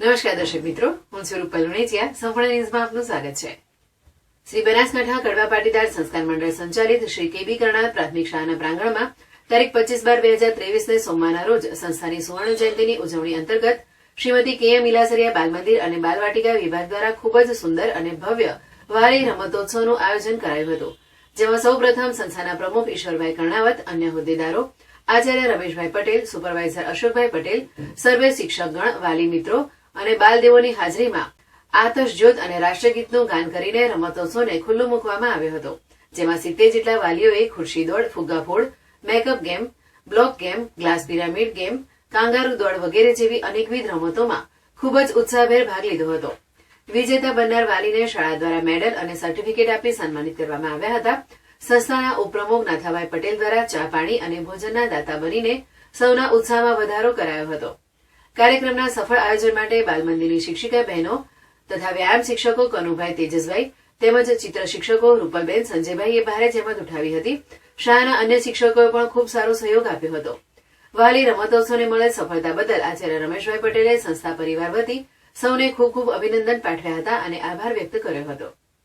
નમસ્કાર દર્શક મિત્રો, હું છું રૂપલ ઉણેચિયા. સંપૂર્ણ ન્યૂઝમાં આપનું સ્વાગત છે. શ્રી બનાસકાંઠા કડવા પાટીદાર સંસ્કાર મંડળ સંચાલિત શ્રી કેબી કરનાળ પ્રાથમિક શાળાના પ્રાંગણમાં તારીખ 25/12/2023 સોમવારના રોજ સંસ્થાની સુવર્ણ જયંતિની ઉજવણી અંતર્ગત શ્રીમતી કે.એમ. ઇલાસરિયા બાલ મંદિર અને બાલવાટિકા વિભાગ દ્વારા ખૂબ જ સુંદર અને ભવ્ય વાલી રમતોત્સવનું આયોજન કરાયું હતું, જેમાં સૌપ્રથમ સંસ્થાના પ્રમુખ ઈશ્વરભાઈ કર્ણાવત, અન્ય હોદ્દેદારો, આચાર્ય રમેશભાઈ પટેલ, સુપરવાઇઝર અશોકભાઈ પટેલ, સર્વે શિક્ષકગણ, વાલી મિત્રો અને બાલદેવોની હાજરીમાં આતશજ્યોત અને રાષ્ટ્રગીતનું ગાન કરીને રમતોત્સવને ખુલ્લો મૂકવામાં આવ્યો હતો, જેમાં 70 જેટલા વાલીઓએ ખુરશી દોડ, ફુગ્ગાફોડ, makeup game, block game, glass pyramid game, kangaroo દોડ વગેરે જેવી અનેકવિધ રમતોમાં ખૂબ જ ઉત્સાહભેર ભાગ લીધો હતો. વિજેતા બનનાર વાલીને શાળા દ્વારા મેડલ અને સર્ટિફિકેટ આપી સન્માનિત કરવામાં આવ્યા હતા. સંસ્થાના ઉપપ્રમુખ નાથાભાઈ પટેલ દ્વારા ચા પાણી અને ભોજનના દાતા બનીને સૌના ઉત્સાહમાં વધારો કરાયો હતો. કાર્યક્રમના સફળ આયોજન માટે બાલમંદિરની શિક્ષિકા બહેનો તથા વ્યાયામ શિક્ષકો કનુભાઈ, તેજસભાઈ તેમજ ચિત્ર શિક્ષકો રૂપલબેન, સંજયભાઈએ ભારે જહેમત ઉઠાવી હતી. શાળાના અન્ય શિક્ષકોએ પણ ખૂબ સારો સહયોગ આપ્યો હતો. વાલી રમતોત્સવને મળેલ સફળતા બદલ આચાર્ય રમેશભાઈ પટેલે સંસ્થા પરિવાર વતી સૌને ખૂબ ખૂબ અભિનંદન પાઠવ્યા હતા અને આભાર વ્યક્ત કર્યો હતો.